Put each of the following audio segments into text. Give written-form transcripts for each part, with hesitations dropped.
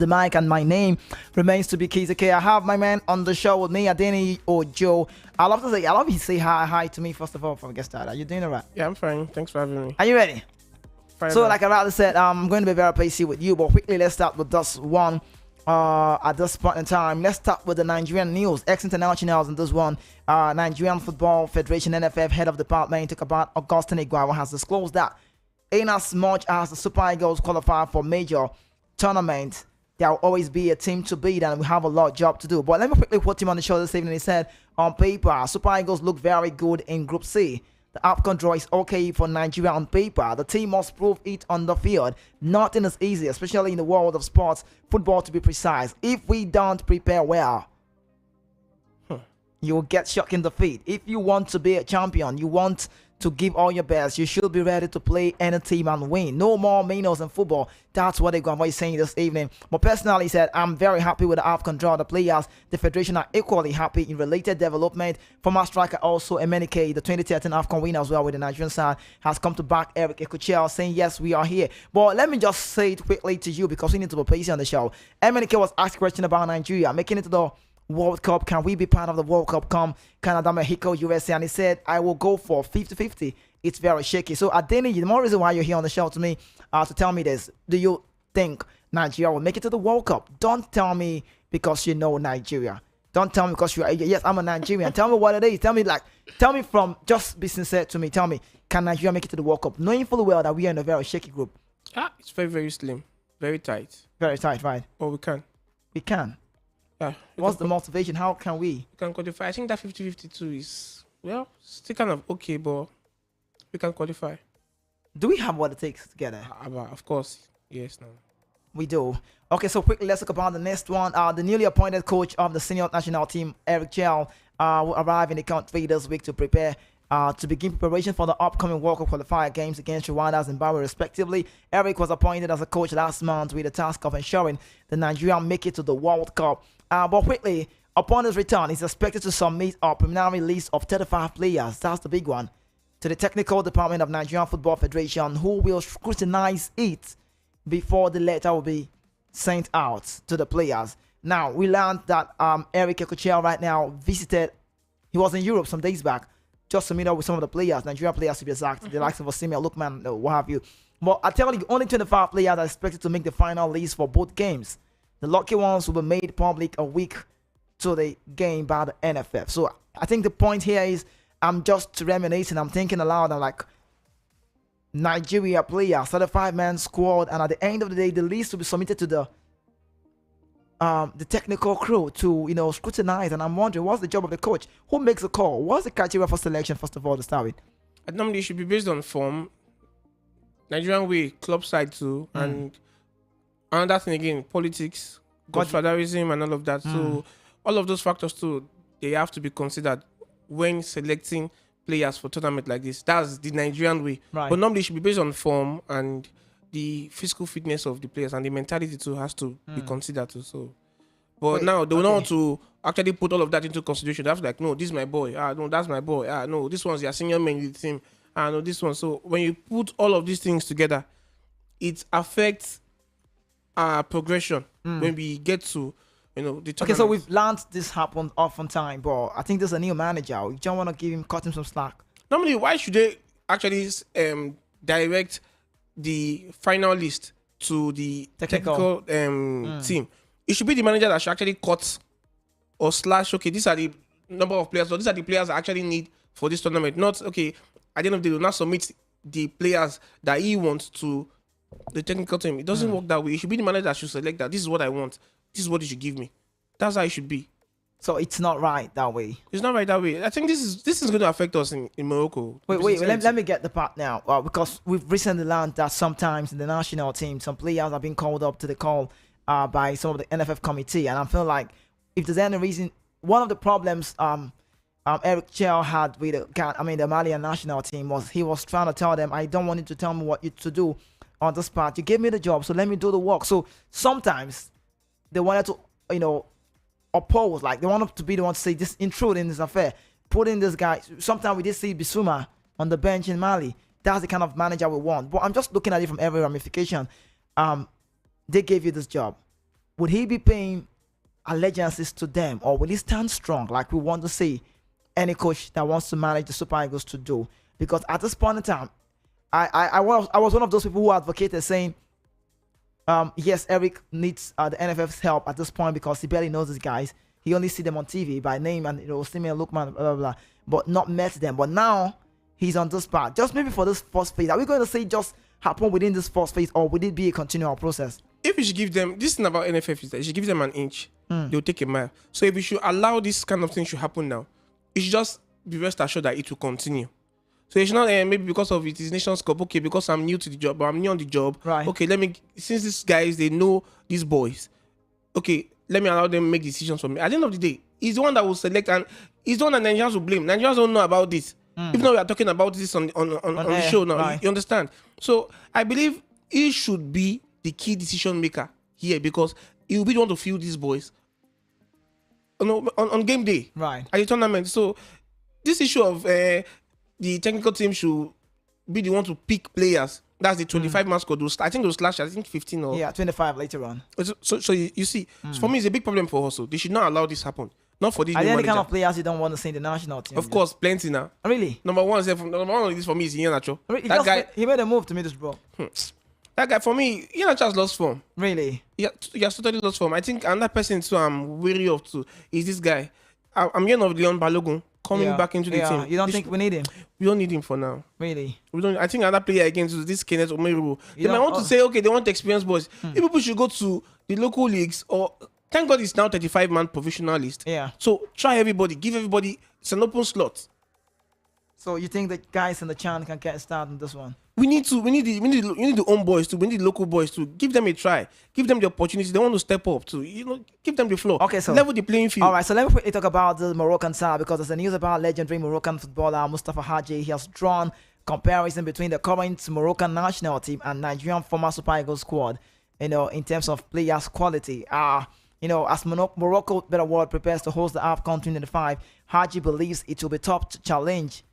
the mic, and my name remains to be Kizake. I have my man on the show with me, Adeni Ojo. I love you say hi to me first of all before we get started. Are you doing alright? Yeah, I'm fine. Thanks for having me. Are you ready? Fine. So, like I rather said, I'm going to be very patient with you, but quickly let's start with this one. At this point in time, let's start with the Nigerian news. Ex-internationals in this one. Nigerian Football Federation (NFF) head of department talk about Augustine Eguavoen has disclosed that in as much as the Super Eagles qualify for major tournament, there will always be a team to beat, and we have a lot of job to do. But let me quickly put him on the show this evening. He said, on paper, Super Eagles look very good in Group C. The Afcon draw is okay for Nigeria on paper. The team must prove it on the field. Nothing is easy, especially in the world of sports, football to be precise. If we don't prepare well, you will get shocked in the feet. If you want to be a champion, you want to give all your best, you should be ready to play any team and win. No more minors in football. That's what Eguavoen is saying this evening. But personally, he said, I'm very happy with the Afcon draw. The players, the federation are equally happy in related development. Former striker also Emenike, the 2013 Afcon winner as well with the Nigerian side, has come to back Eric Ekuchel, saying, yes, we are here. But let me just say it quickly to you because we need to be patient on the show. Emenike was asked a question about Nigeria making it to the World Cup. Can we be part of the World Cup come Canada, Mexico, USA? And he said, I will go for 50-50. It's very shaky. So Adeni, the more reason why you're here on the show to me to tell me this. Do you think Nigeria will make it to the World Cup? Don't tell me because you know Nigeria. Don't tell me because you are, yes, I'm a Nigerian. Tell me what it is. Tell me from, just be sincere to me. Tell me, can Nigeria make it to the World Cup? Knowing fully well that we are in a very shaky group. It's very, very slim. Very tight. Very tight, right? Oh, we can. We can. Yeah. What's the motivation? How can we? We can qualify. I think that 50-52 is, well, still kind of okay, but we can qualify. Do we have what it takes to get there? Of course. Yes, no. We do. Okay, so quickly, let's talk about the next one. The newly appointed coach of the senior national team, Eric Chell, will arrive in the country this week to prepare to begin preparation for the upcoming World Cup qualifier games against Rwanda and Zimbabwe, respectively. Eric was appointed as a coach last month with the task of ensuring the Nigerian make it to the World Cup. But quickly, upon his return, he's expected to submit a preliminary list of 35 players, that's the big one, to the technical department of Nigerian Football Federation, who will scrutinize it before the letter will be sent out to the players. Now, we learned that Eric Ekuchel right now he was in Europe some days back, just to meet up with some of the players, Nigerian players to be exact, the likes of Osimhen, Lookman, what have you. But I tell you, only 25 players are expected to make the final list for both games. The lucky ones will be made public a week to the game by the NFF. So I think the point here is I'm just reminiscing, I'm thinking aloud, I'm like, Nigeria player, 35-man squad, and at the end of the day, the list will be submitted to the technical crew to scrutinize. And I'm wondering, what's the job of the coach? Who makes the call? What's the criteria for selection, first of all, to start with? Normally it should be based on form, Nigerian way, club side too, and another thing again, politics, godfatherism, and all of that. So all of those factors too, they have to be considered when selecting players for tournament like this. That's the Nigerian way. Right. But normally it should be based on form and the physical fitness of the players, and the mentality too has to be considered too. So, but now they will not want to actually put all of that into consideration. They have to like, no, this is my boy. No, that's my boy. No, this one's your senior man in the team. No, this one. So when you put all of these things together, it affects our progression when we get to the tournament. Okay, so we've learned this happened oftentimes, but I think there's a new manager. We don't want to cut him some slack. Normally, why should they actually direct the final list to the technical team? It should be the manager that should actually cut or slash, okay, these are the number of players, or these are the players I actually need for this tournament. Not, okay, at the end of the day, will not submit the players that he wants to the technical team. It doesn't work that way. It should be the manager that should select that. This is what I want. This is what you should give me. That's how it should be. So it's not right that way. It's not right that way. I think this is going to affect us in Morocco. Wait. Let me get the part now. Because we've recently learned that sometimes in the national team, some players are being called up to the call by some of the NFF committee, and I feel like if there's any reason, one of the problems Eric Chell had with the Malian national team was he was trying to tell them, I don't want you to tell me what you to do on this part. You gave me the job, so let me do the work. So sometimes they wanted to, oppose, like they wanted to be the one to say, this intrude in this affair, put in this guy. Sometimes we did see Bissouma on the bench in Mali. That's the kind of manager we want. But I'm just looking at it from every ramification. They gave you this job. would he be paying allegiances to them, or will he stand strong like we want to see any coach that wants to manage the Super Eagles to do? Because at this point in time, I was one of those people who advocated saying, yes, Eric needs the NFF's help at this point because he barely knows these guys. He only see them on TV by name and Simeon Lookman, blah, blah, blah, but not met them. But now he's on this part. Just maybe for this first phase, are we going to say just happen within this first phase, or would it be a continual process? If you should give them, this thing about NFF is that you should give them an inch, they'll take a mile. So if you should allow this kind of thing to happen now, you should just be rest assured that it will continue. So it's not maybe because of it is Nations Cup, okay, because I'm new to the job, or I'm new on the job, right? Okay, since these guys, they know these boys, okay, let me allow them make decisions for me. At the end of the day, he's the one that will select, and he's the one that Nigerians will blame. Nigerians don't know about this. Even though we are talking about this on the show now, right. You understand? So I believe he should be the key decision maker here, because he will be the one to field these boys on game day, right, at the tournament. So this issue of the technical team should be the one to pick players. That's the 25-man squad. I think they'll slash, 15 or 25 later on. So you see, so for me, it's a big problem for us. So they should not allow this happen. Not for this. Are there any kind of players you don't want to see in the national team? Of course, plenty now. Really? Number one of this for me is Iheanacho. Really? That guy, he made a move to Middlesbrough. That guy, for me, Iheanacho has lost form. Really? Yeah, he has totally lost form. I think another person too I'm weary of too is this guy. I'm hearing of Leon Balogun coming back into the team. You don't think we need him? We don't need him for now. Really? We don't. I think another player against this Kenneth Omeru. They might want to say, okay, they want experienced boys. If people should go to the local leagues, or thank God it's now 35-man professional list. Yeah. So try everybody, give everybody. It's an open slot. So you think the guys in the Chan can get started on this one? We need the own boys too. We need the local boys too. Give them a try. Give them the opportunity. They want to step up too. Give them the floor. Okay, so level the playing field. All right, so let me quickly talk about the Moroccan side, because there's a news about legendary Moroccan footballer Mustafa Hadji. He has drawn comparison between the current Moroccan national team and Nigerian former Super Eagles squad. In terms of players' quality. As Morocco, better word, prepares to host the Afcon 2025, Hadji believes it will be tough to challenge.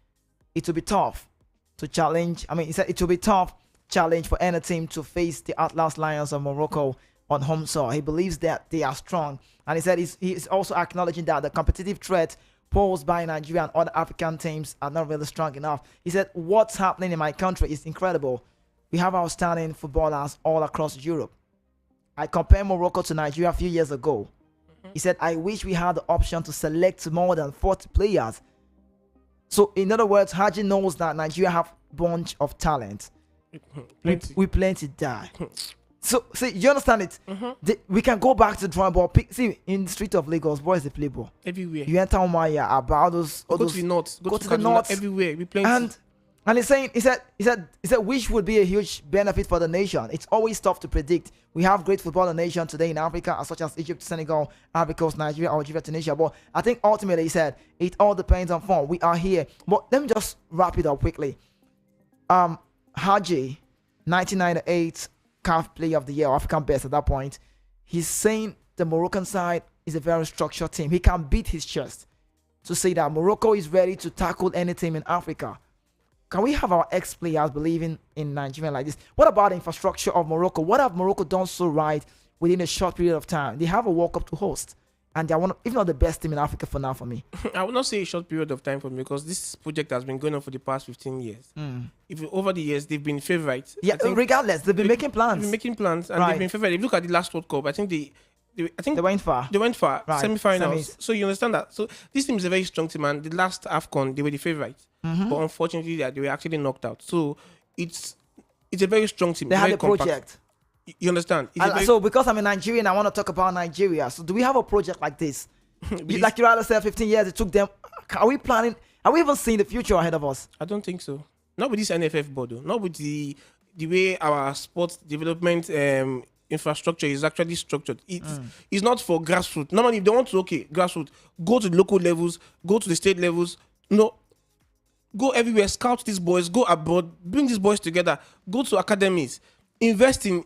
It will be tough to challenge. He said it will be tough challenge for any team to face the Atlas Lions of Morocco on home soil. He believes that they are strong, and he said he is also acknowledging that the competitive threat posed by Nigeria and other African teams are not really strong enough. He said, "What's happening in my country is incredible. We have outstanding footballers all across Europe. I compared Morocco to Nigeria a few years ago." He said, "I wish we had the option to select more than 40 players." So, in other words, Hadji knows that Nigeria have a bunch of talent. We plenty die. So, see, you understand it? We can go back to the drawing board. See, in the street of Lagos, boys, they play ball. Everywhere. You enter Umaya, about those. Go to the north. Go to the north. Everywhere. We plenty. And he's saying, he said, which would be a huge benefit for the nation. It's always tough to predict. We have great football nation today in Africa, such as Egypt, Senegal, Ivory Coast, Nigeria, Algeria, Tunisia. But I think ultimately, he said, it all depends on form. We are here. But let me just wrap it up quickly. Hadji, 1998 CAF Player of the Year, African Best at that point. He's saying the Moroccan side is a very structured team. He can beat his chest to say that Morocco is ready to tackle any team in Africa. Can we have our ex-players believing in Nigeria like this? What about the infrastructure of Morocco? What have Morocco done so right within a short period of time? They have a World Cup to host, and they are one of, if not the best team in Africa for now for me. I would not say a short period of time for me, because this project has been going on for the past 15 years. Over the years, they've been favorites. Yeah, regardless, they've been making plans. They've been making plans, and they've been favorites. If you look at the last World Cup, I think they went far. They went far. Right. Semi-finals. So you understand that. So this team is a very strong team, and the last Afcon, they were the favorites. But unfortunately, they were actually knocked out. So it's a very strong team. They had a project. You understand? So because I'm a Nigerian, I want to talk about Nigeria. So do we have a project like this? Like you rather said, 15 years it took them. Are we planning? Are we even seeing the future ahead of us? I don't think so. Not with this NFF board, though. Not with the way our sports development infrastructure is actually structured. It's not for grassroots. Normally, if they want to, grassroots, go to the local levels, go to the state levels. Go everywhere, scout these boys, go abroad, bring these boys together, go to academies, invest in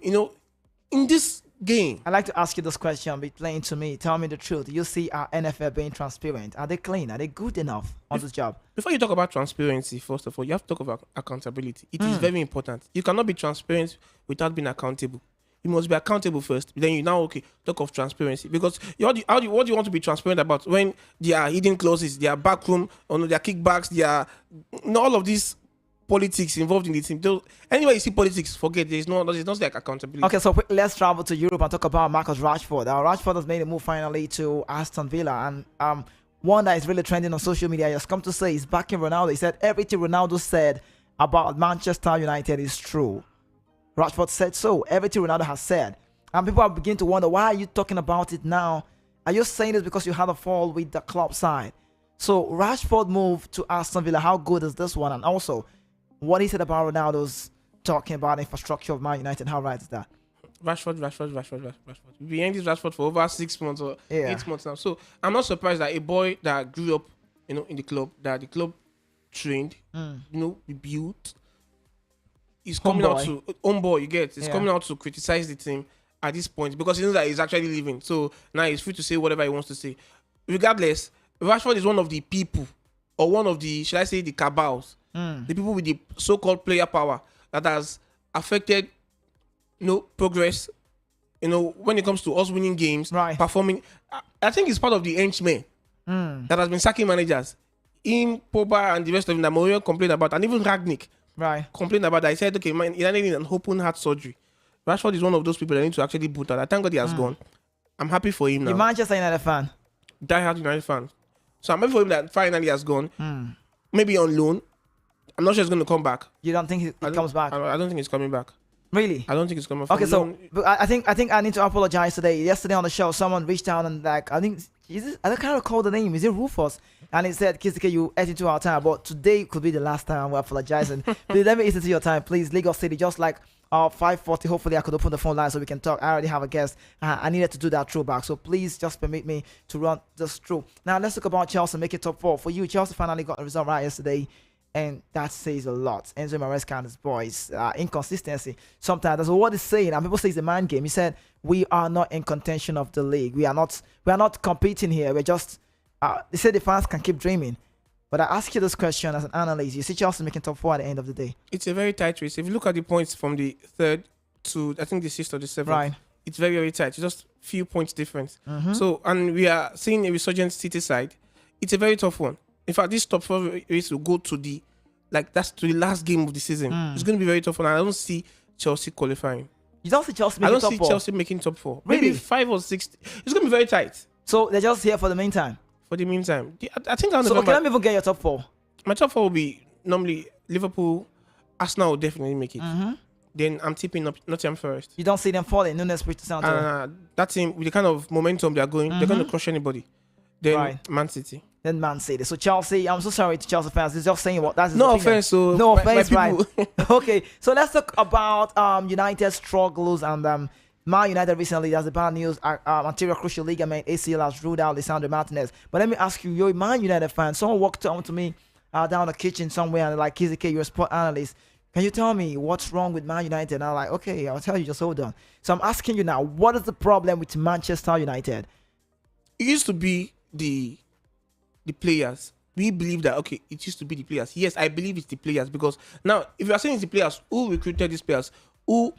this game. I'd like to ask you this question, be plain to me. Tell me the truth. You see our NFL being transparent. Are they clean? Are they good enough on this job? Before you talk about transparency, first of all, you have to talk about accountability. It is very important. You cannot be transparent without being accountable. you must be accountable first. Then you now talk of transparency, because what do you want to be transparent about when there are hidden clauses, there are backroom, or no, there are kickbacks, there are all of these politics involved in the team. Anyway, you see politics, forget there's not like accountability. Okay, so let's travel to Europe and talk about Marcus Rashford. Rashford has made a move finally to Aston Villa, and one that is really trending on social media. He has come to say he's backing Ronaldo. He said everything Ronaldo said about Manchester United is true. Rashford said so. Everything Ronaldo has said. And people are beginning to wonder, why are you talking about it now? Are you saying this because you had a fall with the club side? So Rashford moved to Aston Villa. How good is this one? And also, what he said about Ronaldo's talking about infrastructure of Man United. How right is that? Rashford. We've been hearing this Rashford for over 6 months or 8 months now. So I'm not surprised that a boy that grew up, in the club, that the club trained, built, is coming out to homeboy. You get? It's coming out to criticize the team at this point because he knows that he's actually leaving. So now he's free to say whatever he wants to say. Regardless, Rashford is one of the people, or one of the, should I say, the cabals, the people with the so-called player power that has affected progress, when it comes to us winning games, performing. I think it's part of the henchmen that has been sacking managers. Pogba and the rest of them that Mourinho complained about, and even Ragnick complained about that. He said, okay, man, you need an open heart surgery. Rashford is one of those people that need to actually boot out. I thank God he has gone. I'm happy for him now. You're Manchester United fan? Die-hard United fan. So I'm happy for him that finally has gone. Maybe on loan. I'm not sure he's going to come back. You don't think he comes back? I don't think he's coming back. Really? I don't think he's coming back. Okay, so I think I need to apologize today. Yesterday on the show, someone reached out and I can't recall the name. Is it Rufus? And he said, Kizike, you ate into our time, but today could be the last time we're apologizing. Please let me eat into your time, please. Lagos City, just like 5:40. Hopefully, I could open the phone line so we can talk. I already have a guest. I needed to do that throwback, so please just permit me to run this through. Now let's talk about Chelsea making top 4. For you, Chelsea finally got the result right yesterday, and that says a lot. Enzo Maresca and his boys, inconsistency sometimes. That's what he's saying, and people say it's a man game. He said we are not in contention of the league. We are not competing here. We're just. They said the fans can keep dreaming. But I ask you this question as an analyst. You see Chelsea making top 4 at the end of the day. It's a very tight race. If you look at the points from the 3rd to, I think, the 6th or the 7th, it's very, very tight. It's just few points difference. So, and we are seeing a resurgent City side. It's a very tough one. In fact, this top 4 race will go to the last game of the season. It's going to be very tough one. I don't see Chelsea qualifying. You don't see Chelsea making top 4? I don't see Chelsea making top 4. Really? Maybe 5 or 6. It's going to be very tight. So they're just here for the meantime? For the meantime. I think I'll So okay, let me even get your top 4. My top 4 will be normally Liverpool. Arsenal will definitely make it. Then I'm tipping up Nottingham Forest. You don't see them falling? Nunes Espirito Santo. That team, with the kind of momentum they're going, they're going to crush anybody. Then Man City. Then Man City. So Chelsea, I'm so sorry to Chelsea fans. It's just saying what that's no offense. So no offense, right? Okay, so let's talk about United's struggles and Man United recently. There's the bad news. Anterior crucial ligament ACL has ruled out Lisandro Martinez. But let me ask you, you're a Man United fan. Someone walked on to me down the kitchen somewhere and like, Kizike, you're a sport analyst. Can you tell me what's wrong with Man United? And I'm like, okay, I'll tell you. Just hold on. So I'm asking you now, what is the problem with Manchester United? It used to be the players. We believe that, okay, it used to be the players. Yes, I believe it's the players, because now if you are saying it's the players, who recruited these players, who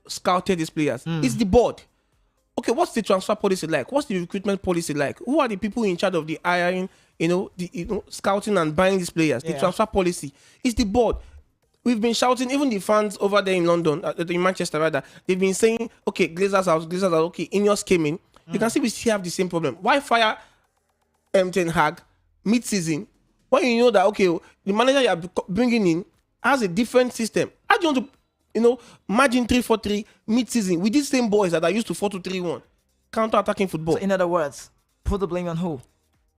scouted these players, it's the board. Okay, what's the transfer policy like? What's the recruitment policy like? Who are the people in charge of the hiring, scouting and buying these players? The transfer policy. It's the board. We've been shouting, even the fans over there in London, in Manchester rather, they've been saying, okay, Glazers out, okay, Ineos came in. You can see we still have the same problem. Why fire Ten Hag mid-season when you know that, okay, the manager you are bringing in has a different system? How do you want to, margin 3-4-3 mid-season with these same boys that are used to 4-2-3-1 counter-attacking football? So in other words, put the blame on who?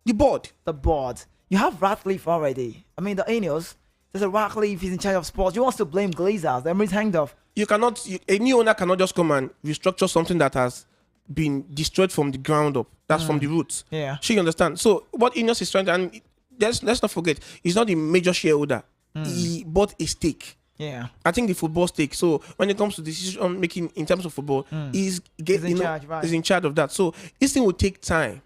The board. The board. You have Ratcliffe already. I mean, the Ineos, there's a Ratcliffe, he's in charge of sports. You want to blame Glazers? Everybody's hanged off. A new owner cannot just come and restructure something that has been destroyed from the ground up. That's from the roots. Yeah. She understand. So what Ineos is trying to, and let's not forget, he's not the major shareholder. He bought a stake. Yeah. I think the football stake. So when it comes to decision making in terms of football, he's in charge of that. So this thing will take time.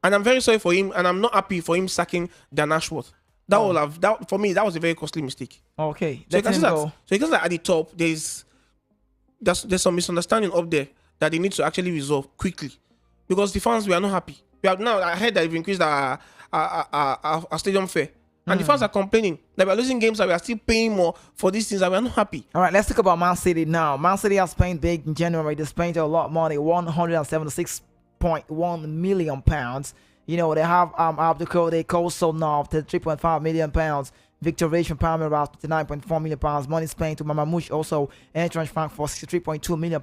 And I'm very sorry for him, and I'm not happy for him sacking Dan Ashworth. For me, that was a very costly mistake. Okay. So you can see that at the top, there's there's some misunderstanding up there that they need to actually resolve quickly, because the fans, we are not happy. We have now, I heard that we've increased our stadium fare. And the fans are complaining that we are losing games, that we are still paying more for these things, and we are not happy. All right, let's talk about Man City now. Man City has spent big in January. They spent a lot of money, £176.1 million. You know, they have Abdul they also now £3.5 million. Victor Rage from Palmer about £59.4 million. Money spent to Mamamouche, also entrance frank for £63.2 million.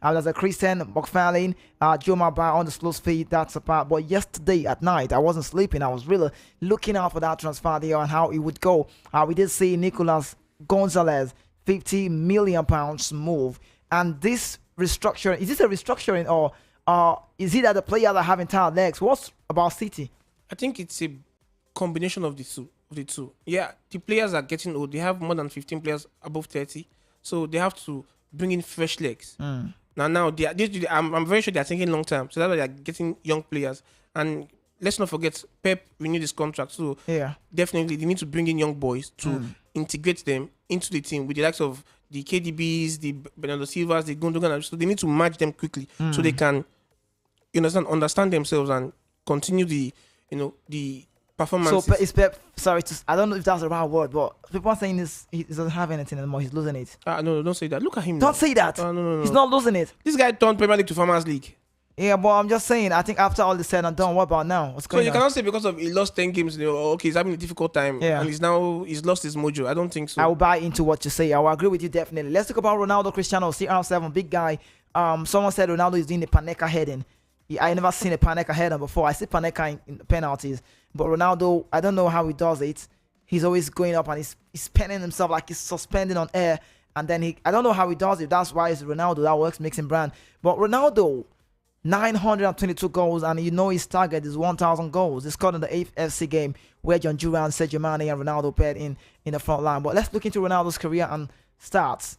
There's a Christian McFarlane, Joe Mabar on the slow feed. That's a part. But yesterday at night, I wasn't sleeping. I was really looking out for that transfer deal and how it would go. We did see Nicolas Gonzalez, £50 million move. And this restructuring, is this a restructuring, or is it that the players are having tired legs? What's about City? I think it's a combination of the two. Yeah, the players are getting old. They have more than 15 players above 30, so they have to bring in fresh legs. Now I'm very sure they are thinking long term, so that's why they are getting young players. And let's not forget, Pep renewed his contract, so yeah, definitely they need to bring in young boys to integrate them into the team with the likes of the KDBs, the Bernardo Silvas, the Gundogan. So they need to match them quickly so they can, understand themselves and continue the performance. So is Pep, sorry, I don't know if that's the right word, but people are saying he doesn't have anything anymore. He's losing it. No, don't say that. Look at him. Don't say that. No. He's not losing it. This guy turned Premier League to Farmers League. Yeah, but I'm just saying, I think after all this said and done, what about now? What's going on? So you cannot say because of he lost 10 games, okay, he's having a difficult time, and he's lost his mojo. I don't think so. I will buy into what you say. I will agree with you definitely. Let's talk about Ronaldo Cristiano, CR7, big guy. Someone said Ronaldo is doing the Panenka heading. I never seen a Panenka header before. I see Panenka in penalties, but Ronaldo, I don't know how he does it. He's always going up and he's penning himself like he's suspending on air, and then I don't know how he does it. That's why it's Ronaldo. That works, makes him brand. But Ronaldo, 922 goals, and his target is 1,000 goals. He scored in the AFC game where John Duran, Sergio Mane, and Ronaldo paired in the front line. But let's look into Ronaldo's career and stats.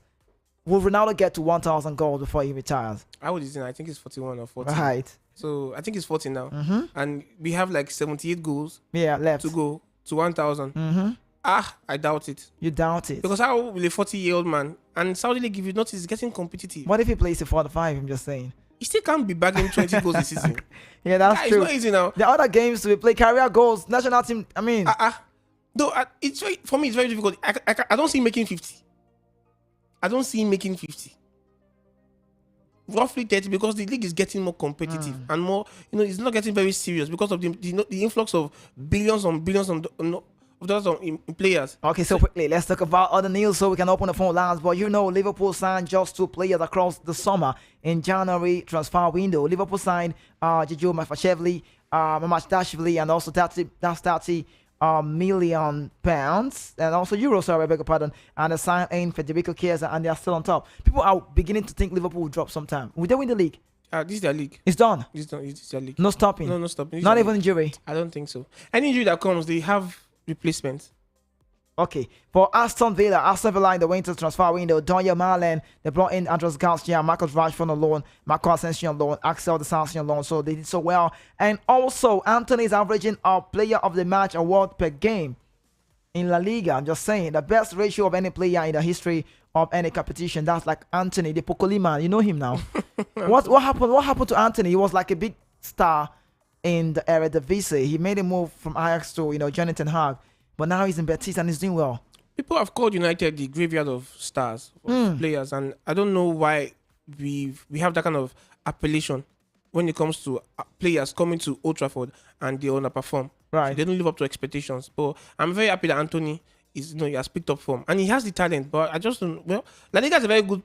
Will Ronaldo get to 1,000 goals before he retires? I think it's 41 or 40. Right. So I think it's 40 now. And we have like 78 goals left to go to 1,000. I doubt it. You doubt it? Because how will a 40-year-old man, and Saudi League, if you notice, is getting competitive. What if he plays to 45? I'm just saying. He still can't be bagging 20 goals this season. Yeah, that's true. It's not easy now. The other games we play, career goals, national team, I mean. Though for me, it's very difficult. I don't see him making 50. I don't see him making 50. Roughly 30, because the league is getting more competitive and more, it's not getting very serious because of the influx of billions on billions of dollars in players. Okay, so quickly, let's talk about other news so we can open the phone lines. But Liverpool signed just 2 players across the summer in January transfer window. Liverpool signed Jojo Mafashevili, Mamachdashvili, and also that's £30 million, and also euros, sorry, I beg your pardon, and they signed in Federico Chiesa, and they are still on top. People are beginning to think Liverpool will drop sometime. Will they win the league? This is their league. It's done. It's their league. No stopping. No stopping. Not even injury. I don't think so. Any injury that comes, they have replacements. Okay. For Aston Villa in the winter transfer window, Donya Marlen, they brought in Andres Garcia, Marcus Rashford on loan, Marco Asensio on loan, Axel Desancey on loan, so they did so well. And also, Anthony is averaging a player of the match award per game in La Liga. I'm just saying, the best ratio of any player in the history of any competition. That's like Anthony, the Pocoli man. You know him now. What happened? What happened to Anthony? He was like a big star in the Eredivisie. He made a move from Ajax to joining Ten Hag, but now he's in Betis and he's doing well. People have called United the graveyard of stars, of players, and I don't know why we have that kind of appellation when it comes to players coming to Old Trafford and they underperform. Right. So they don't live up to expectations. But I'm very happy that Anthony he has picked up form and he has the talent. But I just don't. Well, La Liga is a very good.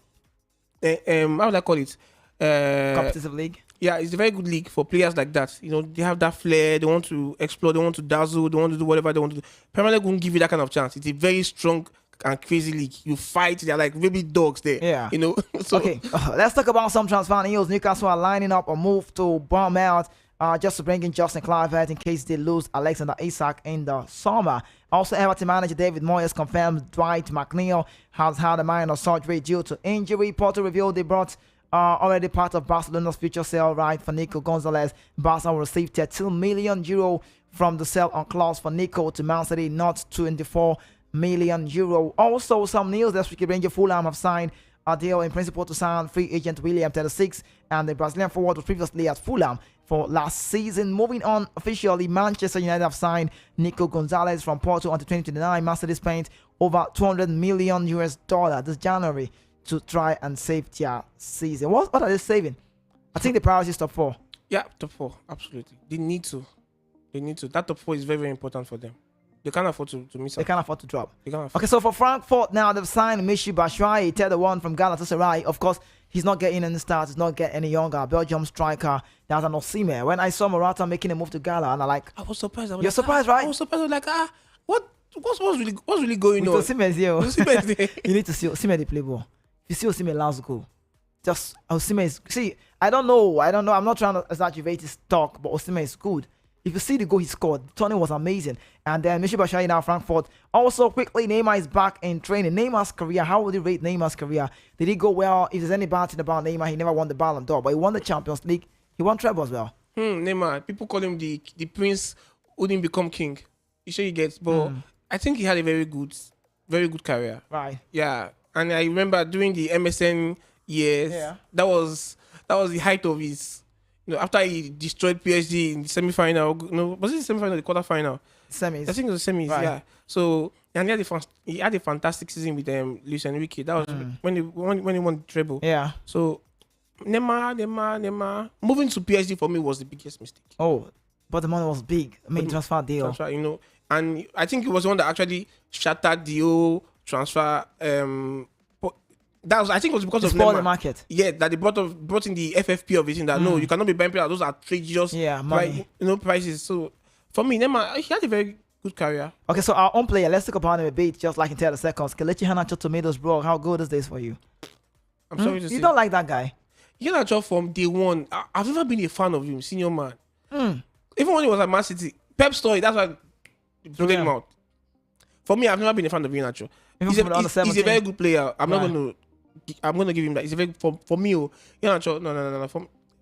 How would I call it? Competitive league. Yeah, it's a very good league for players like that. They have that flair. They want to explore. They want to dazzle. They want to do whatever they want to do. Premier League won't give you that kind of chance. It's a very strong and crazy league. You fight. They're like baby dogs there. Yeah. So, okay. Let's talk about some transfer news. Newcastle are lining up a move to Bournemouth just to bring in Justin Kluivert in case they lose Alexander Isak in the summer. Also, Everton manager David Moyes confirmed Dwight McNeil has had a minor surgery due to injury. Porto revealed they brought already part of Barcelona's future sale right for Nico Gonzalez. Barca will receive €13 million from the sale on clause for Nico to Man City, not €24 million. Also, some news this week, Ranger Fulham have signed a deal in principle to sign free agent William 36, and the Brazilian forward was previously at Fulham for last season. Moving on, officially, Manchester United have signed Nico Gonzalez from Porto until 2029. Mercedes spent over $200 million this January to try and save their season. What are they saving? I think the priority is top 4. Yeah, top 4, absolutely. They need to. That top 4 is very, very important for them. They can't afford to miss out. They can't afford to drop. Okay, so for Frankfurt now, they've signed Michy Batshuayi, 31 from Galatasaray. Of course, he's not getting any starts. He's not getting any younger. Belgium striker. That's an Osimhen. When I saw Morata making a move to Gala, and I'm like, I was surprised. You're surprised, right? I was surprised. I was like, what's really going on? Osimhen's here. You need to see Osimhen they play ball. If you see Osimhen last goal, just Osimhen is. See, I don't know. I'm not trying to exaggerate his talk, but Osimhen is good. If you see the goal he scored, the turning was amazing. And then Michy Batshuayi now Frankfurt. Also, quickly, Neymar is back in training. Neymar's career, how would you rate Neymar's career? Did he go well? If there's any bad thing about Neymar, he never won the Ballon d'Or, but he won the Champions League. He won treble as well. Neymar, people call him the prince who didn't become king. You sure he gets, but I think he had a very good career. Right. Yeah, and I remember during the MSN years, that was the height of his. After he destroyed PSG in the semi-final, was it the semi-final or the quarter-final? Semis. I think it was the semis, right. Yeah. So, and he had a fantastic season with Luis Enrique. That was when he won the treble. Yeah. So, Neymar. Moving to PSG for me was the biggest mistake. Oh, but the money was big. I mean, transfer deal. Transfer, and I think it was the one that actually shattered the whole transfer. I think it was because of Neymar. The market. Yeah, that they brought in the FFP of it, in that no, you cannot be buying players. Those are outrageous money. Prices. So for me, Neymar, he had a very good career. Okay, so our own player, let's talk about him a bit, just like in 30 seconds. Kelechi Iheanacho Tomatoes, bro, how good is this for you? I'm sorry to say. You don't like that guy? Iheanacho from day one, I've never been a fan of him, senior man. Even when he was at Man City, Pep story, that's why they put him out. For me, I've never been a fan of Iheanacho. He's a very good player. I'm going to give him that. It's a very for me. No.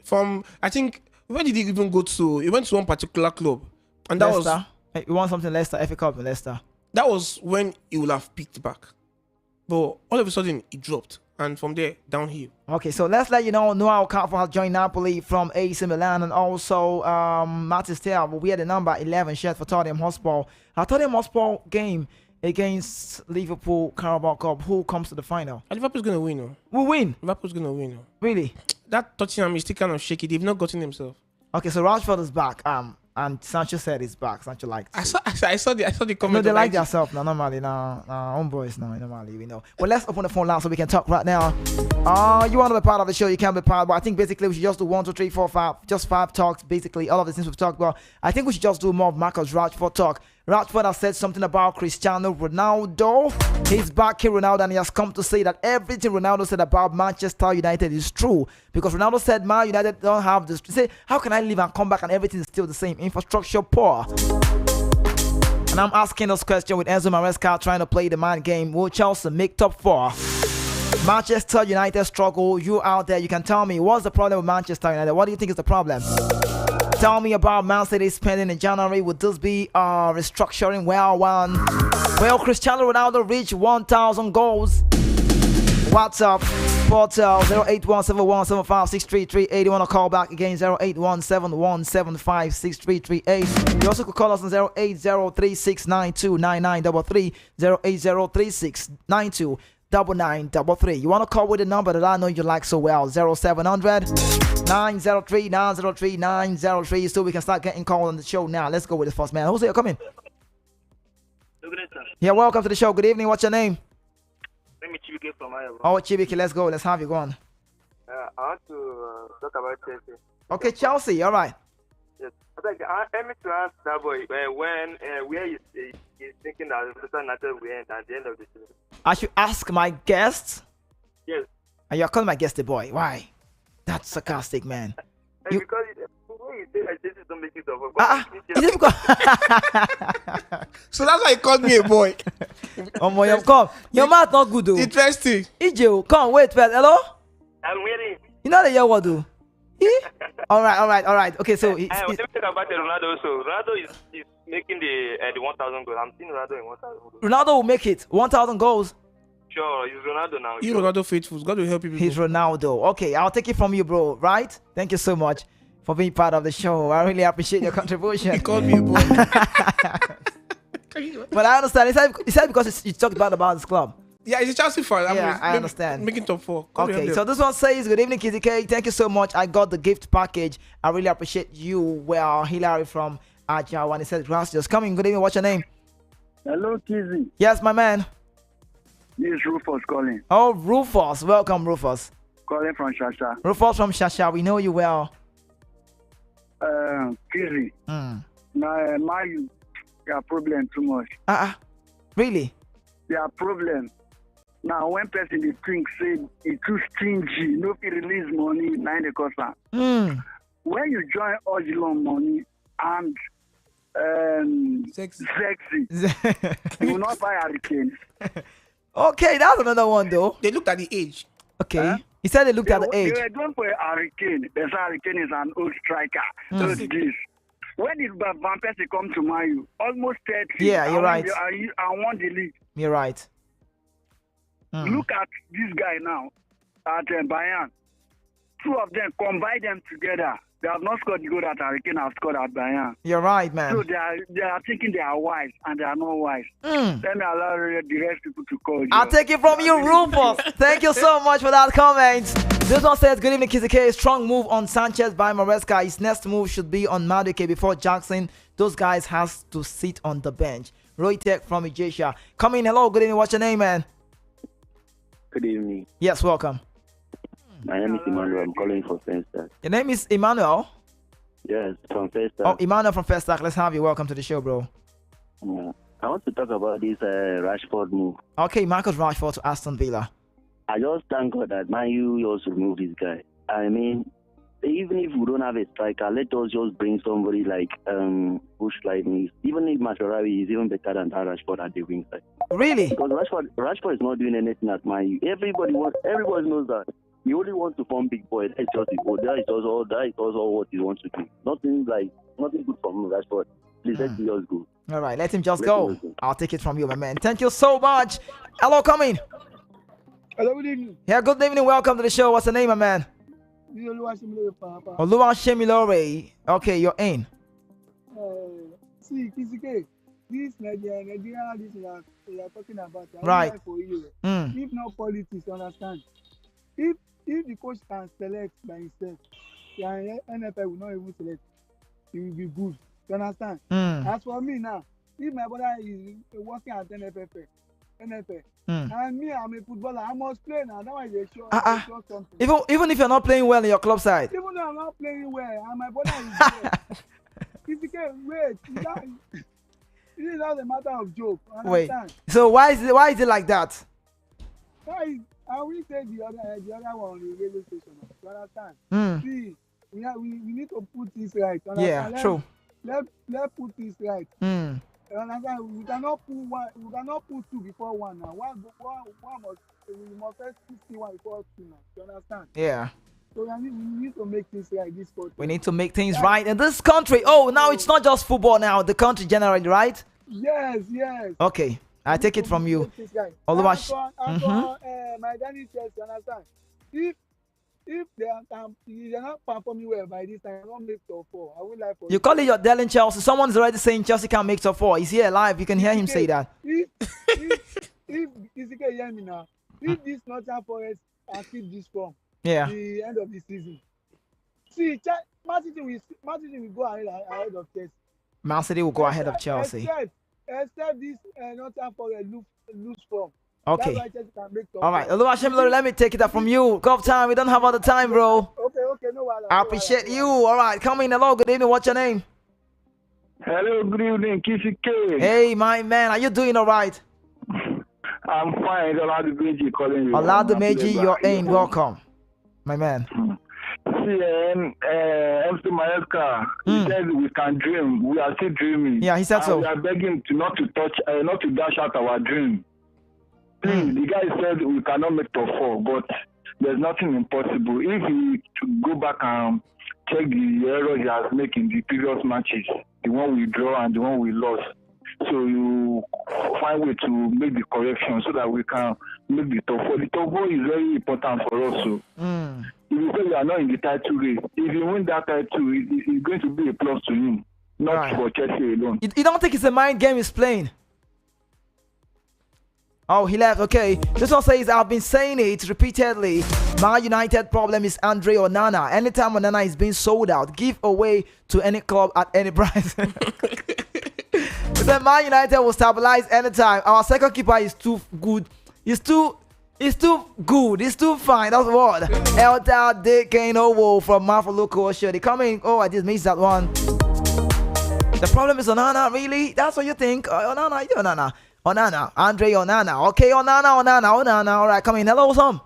From I think where did he even go to? He went to one particular club, and that Leicester. Hey, you want something Leicester? FA Cup in Leicester. That was when he would have picked back, but all of a sudden he dropped, and from there downhill. Okay, so let's let you know Noah Okafor has joined Napoli from AC Milan, and also Matis Tel will wear the number 11 shirt for Tottenham Hotspur. Our Tottenham Hotspur game against Liverpool Carabao Cup. Who comes to the final? Liverpool's going to win. We'll win. Liverpool's going to win. Really? That Tottenham is still kind of shaky. They've not gotten themselves. Okay, so Rashford is back. And Sancho said he's back. Sancho liked. I saw the comment. No, they like themselves now. Normally, now own boys now. Normally, we know. Well, let's open the phone line so we can talk right now. You want to be part of the show? You can be part. But I think basically we should just do 1, 2, 3, 4, 5, just 5 talks. Basically, all of the things we've talked about. I think we should just do more of Marcus Rashford talk. Rashford has said something about Cristiano Ronaldo. He's backing Ronaldo, and he has come to say that everything Ronaldo said about Manchester United is true. Because Ronaldo said, Man United don't have this. Say, how can I leave and come back and everything is still the same? Infrastructure poor. And I'm asking this question with Enzo Maresca trying to play the mind game. Will Chelsea make top 4? Manchester United struggle. You out there, you can tell me what's the problem with Manchester United? What do you think is the problem? Tell me about Man City spending in January. Would this be restructuring well one? Will Cristiano Ronaldo reach 1,000 goals? WhatsApp, portal 08171756338. You want to call back again 08171756338. You also could call us on 08036929933, 08036929933. You want to call with the number that I know you like so well, 0700 903 903 903. So we can start getting called on the show now. Let's go with the first man. Who's here? Come in. Yeah, welcome to the show. Good evening. What's your name? Let me Chibike from Iowa. Oh, Chibike, let's go. Let's have you go on. I want to talk about Chelsea. Okay, Chelsea. All right. Yes. I me to ask that boy when where he's thinking that Manchester United will end at the end of the season. I should ask my guests. Yes. And you're calling my guest the boy. Why? That's sarcastic, man. Because when you say that Chelsea don't make it over. So that's why he called me a boy. Come. Your mouth not good though. Interesting. EJ, come, wait first. Hello? I'm waiting. You know the year what do? All right. Okay, so let me talk about Ronaldo. So Ronaldo is making the 1,000 goals. I'm seeing Ronaldo in 1,000 goals. Ronaldo will make it 1,000 goals. Sure, he's Ronaldo now. You Sure. Ronaldo faithful. God will help you people. He's Ronaldo. Okay, I'll take it from you, bro. Right? Thank you so much for being part of the show. I really appreciate your contribution. He called me a boy. But I understand. He said because you talked about this club. Yeah, he's a Chelsea fan. Yeah, I understand. Making top 4. God will Okay, help so them. this one says, good evening, Kizzy K. Thank you so much. I got the gift package. I really appreciate you. Well, Hilary from Ajawan. He said, gracias. Coming. Good evening. What's your name? Hello, Kizzy. Yes, my man. This is Rufus calling. Oh, Rufus. Welcome, Rufus. Calling from Shasha. Rufus from Shasha. We know you well. Kizzy. Mm. My their problem too much. Really? Their problem. Now, when person they think say he too stingy, no fit release money, 9 cost. When you join Odilon money and Sexy. you will not buy Hurricane. Okay, that's another one, though. They looked at the age. Okay. He said they looked at the age. They were going for a Hurricane. They say Hurricane is an old striker. So this. When did Van Persie come to Man U? Almost 30. Yeah, you're right. I won the league. You're right. Look at this guy now at Bayern. Two of them, combine them together. They have not scored the goal that Hurricane have scored at Bayern. You're right, man. So they are thinking they are wise and they are not wise. Let me allow the rest people to call you. I'll take it from you, Rufus. Thank you so much for that comment. This one says, good evening, Kizzy K. Strong move on Sanchez by Maresca. His next move should be on Madueke before Jackson. Those guys has to sit on the bench. Roy Tech from Egetia. Come in. Hello, good evening. What's your name, man? Good evening. Yes, welcome. My name is Emmanuel. I'm calling from Festac. Your name is Emmanuel? Yes, from Festac. Oh, Emmanuel from Festac. Let's have you. Welcome to the show, bro. Yeah. I want to talk about this Rashford move. Okay, Marcus Rashford to Aston Villa. I just thank God that Man U also remove this guy. I mean, even if we don't have a striker, let us just bring somebody like Bush Lightning. Even if Mascherano is even better than that Rashford at the wing side. Really? Because Rashford is not doing anything at Man U. Everybody knows that. He only wants to form big boy. That's just the goal. That is also what he wants to do. Nothing good from Rashford. Please let him just go. All right, let him just go. I'll take it from you, my man. Thank you so much. Hello, coming. Hello, good evening. Yeah, good evening. Welcome to the show. What's the name, my man? Oluwashemilore. Okay, you're in. See, Kizike, this Nigeria, this we are talking about. Right. For you. If not politics, understand. If the coach can select by himself, the NFL will not even select. It will be good. You understand? As for me now, if my brother is working at NFL, and me, I'm a footballer, I must play now. That was a short something. Even if you're not playing well in your club side. Even though I'm not playing well, and my brother is there. Kizike, wait. This is not a matter of joke. Understand? Wait. So why is it like that? I will say the other one on the radio station. You understand? See, we need to put this right. Yeah, true. Let's put this right. You understand? We cannot put two before one now. We must first see one before two now. You understand? Yeah. So we need to make things right. We need to make things right in this country. Oh, now it's not just football now. The country generally, right? Yes. Okay. I take it from you. My Danny says, you understand? If they are not performing well by this time, I won't make top 4. I would like for you call it your Dell Chelsea. Someone's already saying Chelsea can't make top 4. He's here live. You can hear him say that. If Kizike hear me now, if this Nottingham Forest can keep this form, the end of the season. See, Man City will go ahead of Chelsea. Man City will go ahead of Chelsea. Except this Nottingham Forest lose form. Okay. All right. Let me take it up from you. Golf time. We don't have all the time, bro. Okay. No worries. I appreciate you. All right. Come in. Hello. Good evening. What's your name? Hello. Good evening, Kizzy K. Hey, my man. Are you doing all right? I'm fine. Oladumeji calling you. Oladumeji, you're in. Welcome, my man. See, MC Maesca, he said we can dream. We are still dreaming. Yeah, he said so. We are begging not to dash out our dream. The guy said we cannot make top 4, but there's nothing impossible. If we go back and check the errors he has made in the previous matches, the one we draw and the one we lost, So you find way to make the correction so that we can make the top four. The top four is very important for us. So if you say we are not in the title race, if you win that title, it's going to be a plus to him, not for Chelsea alone. You don't think it's a mind game he's playing? Oh, he left. Okay. This one says, I've been saying it repeatedly. Man United problem is Andre Onana. Anytime Onana is being sold out, give away to any club at any price. He said Man United will stabilize anytime. Our second keeper is too good. He's too good. He's too fine. That's what. Elta De Kano from Mafaluko. Sure, they come in. Oh, I just missed that one. The problem is Onana, really? That's what you think? Onana. Andre Onana. Okay, Onana. All right, come in. Hello, Sam.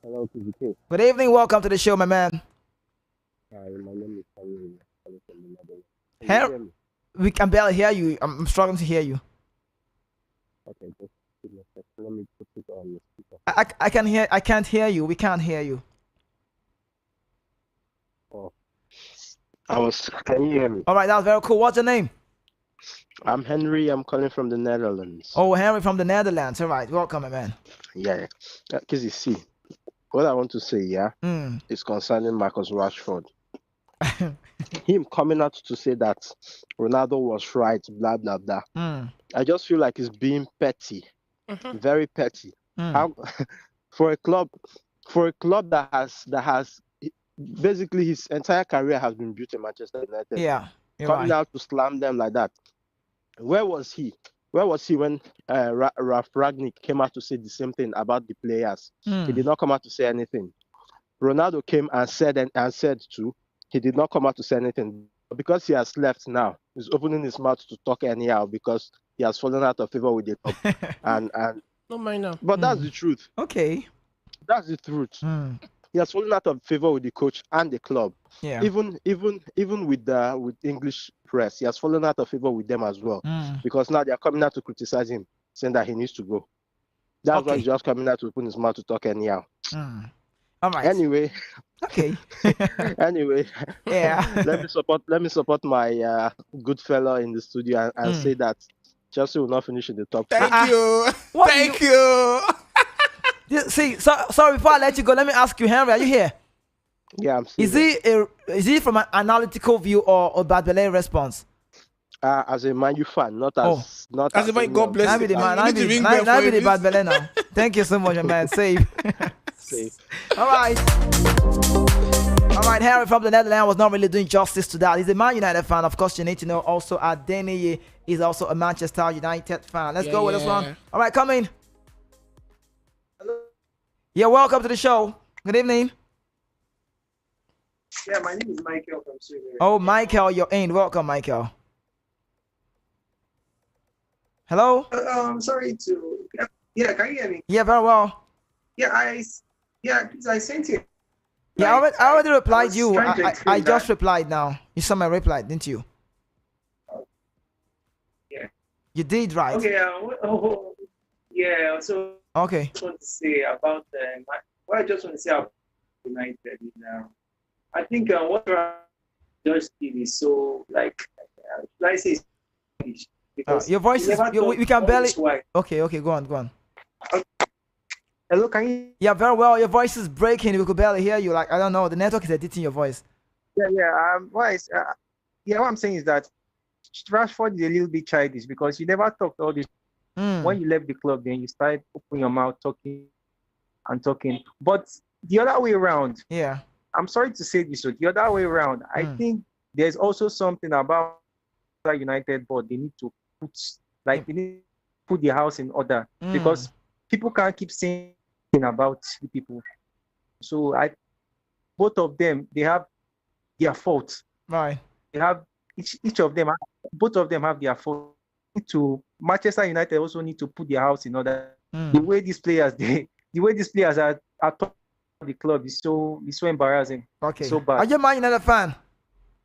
Hello, TGK. Good evening. Welcome to the show, my man. Hi, my name is Henry. Henry, we can barely hear you. I'm struggling to hear you. Okay, just give me a second. Let me put it on the speaker. I can't hear you. We can't hear you. Oh. Can you hear me? All right, that's very cool. What's your name? I'm Henry. I'm calling from the Netherlands. Oh, Henry from the Netherlands. All right, welcome, my man. Yeah. Because you see, what I want to say, is concerning Marcus Rashford. Him coming out to say that Ronaldo was right, blah, blah, blah. I just feel like he's being petty. Very petty. How, for a club that has basically his entire career has been built in Manchester United. Yeah. Coming out to slam them like that. Where was he? Where was he when Ralf Ragnick came out to say the same thing about the players? He did not come out to say anything. Ronaldo came and said too. He did not come out to say anything. But because he has left now, he's opening his mouth to talk anyhow because he has fallen out of favor with the club. and Don't mind now. But that's the truth. Okay. That's the truth. He has fallen out of favor with the coach and the club. Yeah. Even with English press, he has fallen out of favor with them as well. Because now they are coming out to criticize him, saying that he needs to go. That's why he's just coming out to open his mouth to talk anyhow. All right. Anyway. Okay. Anyway. Yeah. let me support my good fella in the studio and say that Chelsea will not finish in the top. Thank you. Thank you. See, sorry, before I let you go, let me ask you, Henry, are you here? Yeah, I'm Is he from an analytical view or a bad belay response? As a Man U fan, not as a man. God bless you. I be the bad belay now. Thank you so much, man. Safe. All right, Henry from the Netherlands was not really doing justice to that. He's a Man United fan. Of course, you need to know also Adeniyi is also a Manchester United fan. Let's go with this one. All right, come in. Hello. Yeah, welcome to the show. Good evening. Yeah, my name is Michael from Sweden. Oh, Michael, you're in. Welcome, Michael. Hello? Sorry to... Yeah, can you hear me? Yeah, very well. Yeah, I sent you. Yeah, I already replied you. I just replied now. You saw my reply, didn't you? Yeah. You did, right? Okay, yeah, so... Okay. I just want to say about... what I just want to say about United now. I think what Josh did is so, like I say, because your voice is... we can barely... Okay, go on. Hello, can you... Yeah, very well. Your voice is breaking. We could barely hear you. Like, I don't know. The network is editing your voice. Yeah. What I'm saying is that Rashford is a little bit childish because you never talked all this. When you left the club, then you started opening your mouth, talking. But the other way around... Yeah. I'm sorry to say this, but the other way around, I think there's also something about United board. They need to put their house in order because people can't keep saying about the people. So both of them, they have their fault. Right. They have each of them. Both of them have their fault. Manchester United also need to put their house in order. The way these players are taught the club is so embarrassing. Okay. So bad. Are you a Man United fan?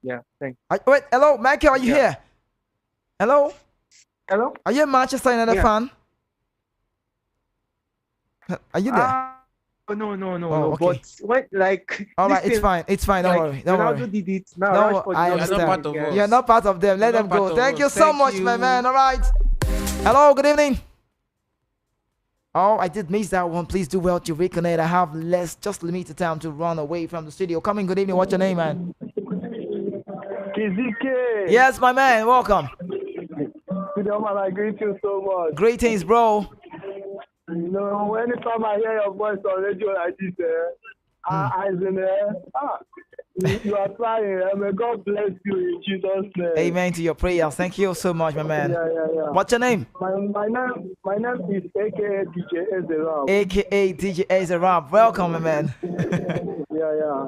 Yeah, thanks. Wait, hello, Michael, are you here? Hello? Hello? Are you a Manchester United fan? Are you there? No. okay. But when like All right, it's listen, fine. It's fine. Don't like worry. Don't Ronaldo worry. did it. Now No, Rashford I did understand. part of us. You're not part of them. Let You're them not go. part of Thank us. you so Thank much, my you. man. All right. Hello, good evening. Oh, I did miss that one. Please do well to reconnect. I have just limited time to run away from the studio. Coming, good evening. What's your name, man? Kizike. Yes, my man. Welcome. Man, I greet you so much. Greetings, bro. You know, anytime I hear your voice on radio like this, you are trying. May God bless you in Jesus' name. Amen to your prayers. Thank you so much, my man. Yeah. What's your name? My name is AKA DJ Ezerab. AKA DJ Ezerab. Welcome, my man. Yeah.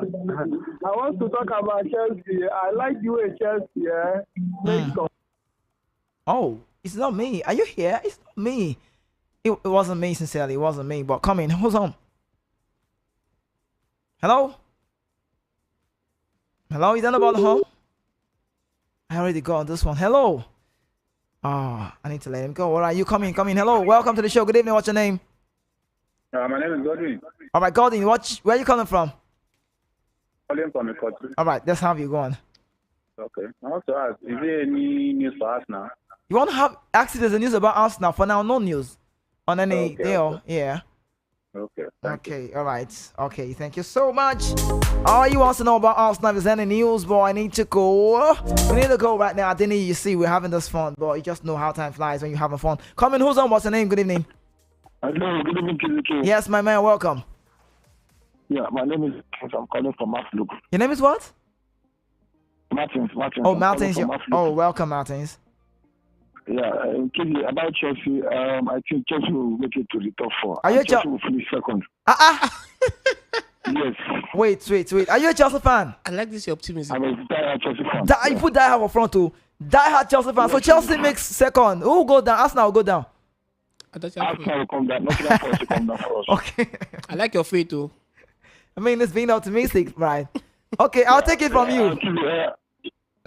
I want to talk about Chelsea. I like the way Chelsea makes some. Oh, it's not me. Are you here? It's not me. It wasn't me, sincerely. It wasn't me. But come in. Who's on? Hello? Hello? Is that about the home? I already got on this one. Hello? I need to let him go. All right, you come in. Hello. Welcome to the show. Good evening. What's your name? My name is Godwin. All right, Godwin. Where are you coming from? Calling from the country. All right, let's have you go on. Okay. I want to ask, is there any news for us now? You want to have actually there's a news about us now. For now, no news on any deal. Yeah. Okay. All right. Okay. Thank you so much. All you want to know about us now is any news, boy. I need to go. We need to go right now. I didn't you see we're having this fun, but you just know how time flies when you're having fun. Come in. Who's on? What's your name? Good evening. Hello, good evening, Kizike. Yes, my man. Welcome. Yeah, my name is I'm calling from Afcon. Your name is what? Martins. Oh, Martins. Welcome, Martins. Yeah, Kizzy, about Chelsea, I think Chelsea will make it to the top four. Are you Chelsea will finish second. Yes. Wait. Are you a Chelsea fan? I like this your optimism. I'm a diehard Chelsea fan. You put diehard up front too. Diehard Chelsea fan. So Chelsea makes second. Who will go down? Arsenal will go down. Arsenal will come down. Nothing for us to come down for us. Okay. I like your faith too. I mean, it's being optimistic, right? Okay, I'll take it from you.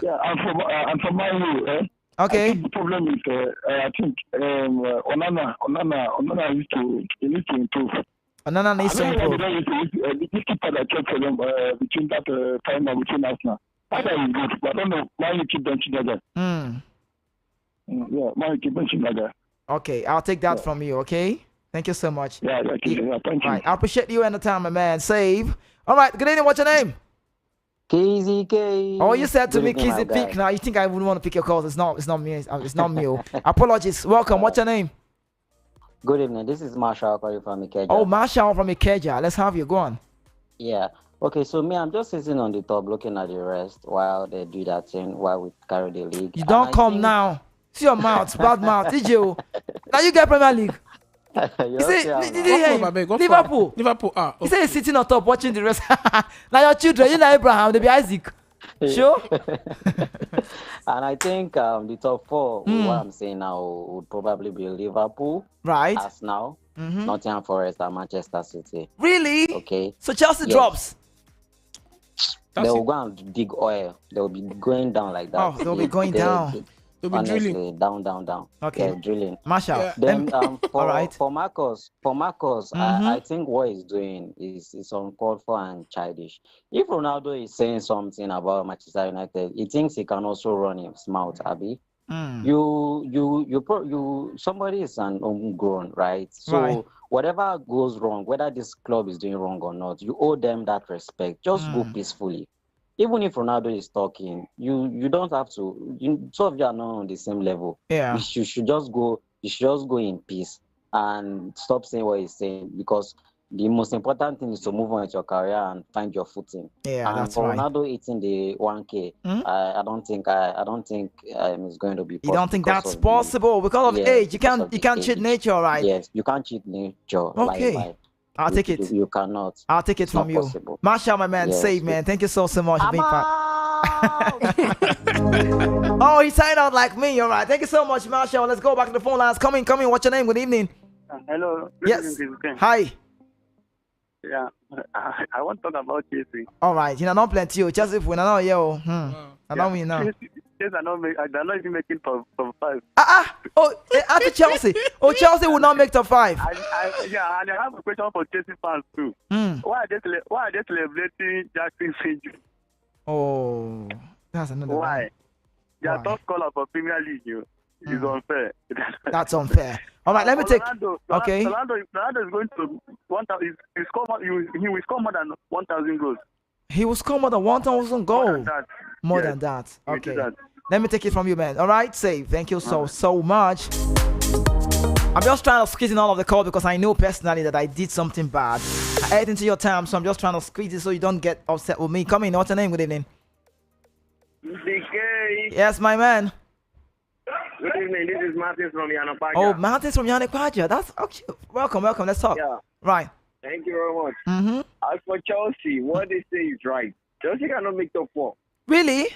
I'm from Man. Okay. I think the problem is, I think Onana needs to improve. Onana needs to improve. This keeper that kept for them between that final between Arsenal. I thought it was good, but I don't know why you keep benching like that. Yeah, why you keep benching like that. Okay, I'll take that from you, okay? Thank you so much. Yeah, thank you. Right, I appreciate you and the time, my man. Save. All right, good evening. What's your name? KZK. Oh, you said to me, Kizzy, pick now. You think I wouldn't want to pick your calls? It's not me. It's not me. Apologies. Welcome. What's your name? Good evening. This is Marshall calling from Ikeja. Oh, Marshall from Ikeja. Let's have you. Go on. Yeah. Okay, so me, I'm just sitting on the top looking at the rest while they do that thing, while we carry the league. You don't come now. See your mouth, bad mouth. Did you? Now you get Premier League. You say, Liverpool. Okay. He said he's sitting on top watching the rest. Now your children, you know Abraham, they be Isaac. Sure. And I think the top four, what I'm saying now, would probably be Liverpool, right? Arsenal, Nottingham Forest, and Manchester City. Really? Okay. So Chelsea drops. They will go and dig oil. They will be going down like that. Oh, they'll be going down. They'll be honestly, drilling. Down. Okay. Yeah, drilling. Marshall. Yeah. Then for Marcos, I think what he's doing is uncalled for and childish. If Ronaldo is saying something about Manchester United, he thinks he can also run his mouth, Abby. Somebody is an homegrown, right? So whatever goes wrong, whether this club is doing wrong or not, you owe them that respect. Just go peacefully. Even if Ronaldo is talking, you don't have to. Some of you are not on the same level. Yeah. You should just go. You should just go in peace and stop saying what he's saying, because the most important thing is to move on with your career and find your footing. Yeah, and that's for right. Ronaldo eating the 1K, I don't think it's going to be possible. You don't think that's possible because of age? You can't cheat nature, right? Yes, you can't cheat nature. Okay. I'll take it. You cannot. I'll take it from you. Possible. Marshall, my man, save, man. Thank you so much for being part. Oh, he signed out like me. All right. Thank you so much, Marshall. Let's go back to the phone lines. Come in. What's your name? Good evening. Hello. Yes. Hi. Yeah. I want to talk about Chelsea. All right. You know, not plenty. Just if we know, yo. I don't mean now. Chelsea they're not even making top 5. After Chelsea. Oh, Chelsea will not make top 5. And I have a question for Chelsea fans too. Why are they celebrating Jackson's injury? Oh, that's another one. Why? They are top scorer for Premier League. It's unfair. That's unfair. All right, let me take. Okay. Ronaldo is going to 1,000. He will score more than 1,000 goals. He will score more than 1,000 goals. More than that. Okay. Let me take it from you, man. All right, Save. Thank you so much. I'm just trying to squeeze in all of the call because I know personally that I did something bad. I ate into your time, so I'm just trying to squeeze it so you don't get upset with me. Come in. What's your name? Good evening. DK. Yes, my man. Good evening. This is Martin from Yanakwaja. Oh, Martin from Yanakwaja. That's okay. Welcome. Let's talk. Yeah. Right. Thank you very much. Mm-hmm. As for Chelsea, what they say is right. Chelsea cannot make top 4. Really?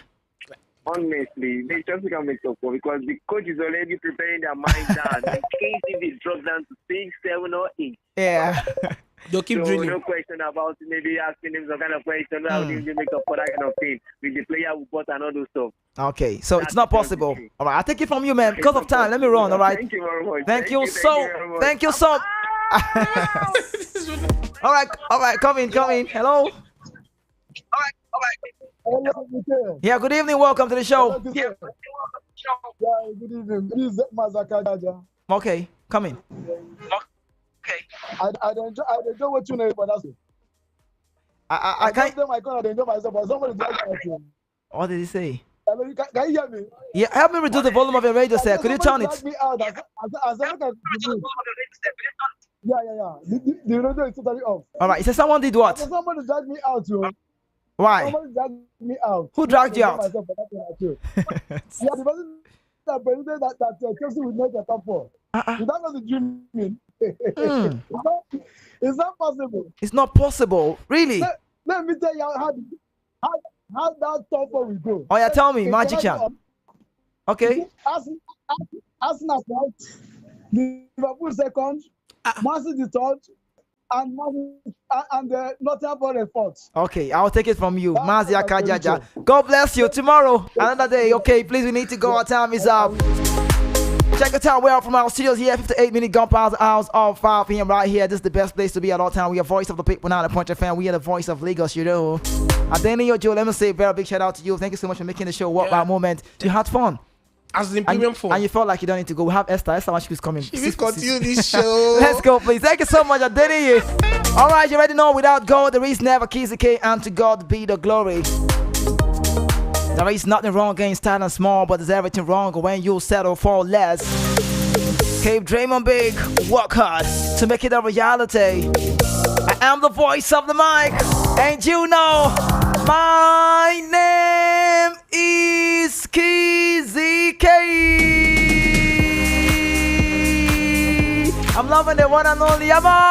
Honestly, Chelsea can make top 4 because the coach is already preparing their mind down. In case if they drop down to 6, 7, or 8. Yeah. They'll keep drilling. No question about maybe asking him some kind of question. How do you make up for that kind of thing with the player who bought and all those stuff? Okay, so it's not possible. All right, I'll take it from you, man. Because of time, let me run. All right. Thank you very much. Thank you so. All right. Come in. Hello. Hello, Mr. Yeah. Good evening. Welcome to the show. Yeah, good evening. This is Mazaka Jaja. Okay, come in. I enjoy what you know, but that's it. I can't. I can't enjoy myself, but somebody What did he say? Hello, can you hear me? Yeah, help me reduce the volume of your radio, sir. Could you turn it? Yeah. The radio is totally off. All right. So someone did what? Somebody dragged me out, yo. Why? Somebody dragged me out. Who dragged you out? Yeah, the person that predicted that Chelsea would make a top 4. Is that not the dreaming? It's not possible. It's not possible. Really? Let me tell you how that top 4 will go. Oh, yeah, tell me, Magic Chan. Okay. Arsenal first, Liverpool second, Man City third, and Nottingham Forest fourth. Okay, I'll take it from you, Mazia Kajaja. God bless you. Tomorrow, another day. Okay, please, we need to go. Our time is up. Check the time. We're from our studios here, 58-minute gun past hours of 5 p.m. right here. This is the best place to be at all time. We are voice of the people, now the Punch FM. We are the voice of Lagos, you know. Adenio Joe, let me say a very big shout out to you. Thank you so much for making the show work by moment. You had fun. As in premium phone. And you felt like you don't need to go. We have Esther. Esther, when she's coming. She will continue this show. Let's go, please. Thank you so much, Adenio. All right, you already know without God, there is never Kizzy K, and to God be the glory. There is nothing wrong getting started and small, but there's everything wrong when you settle for less. Keep dreaming big, work hard to make it a reality. I am the voice of the mic, and you know my name is Kizzy K. I'm loving the one and only about.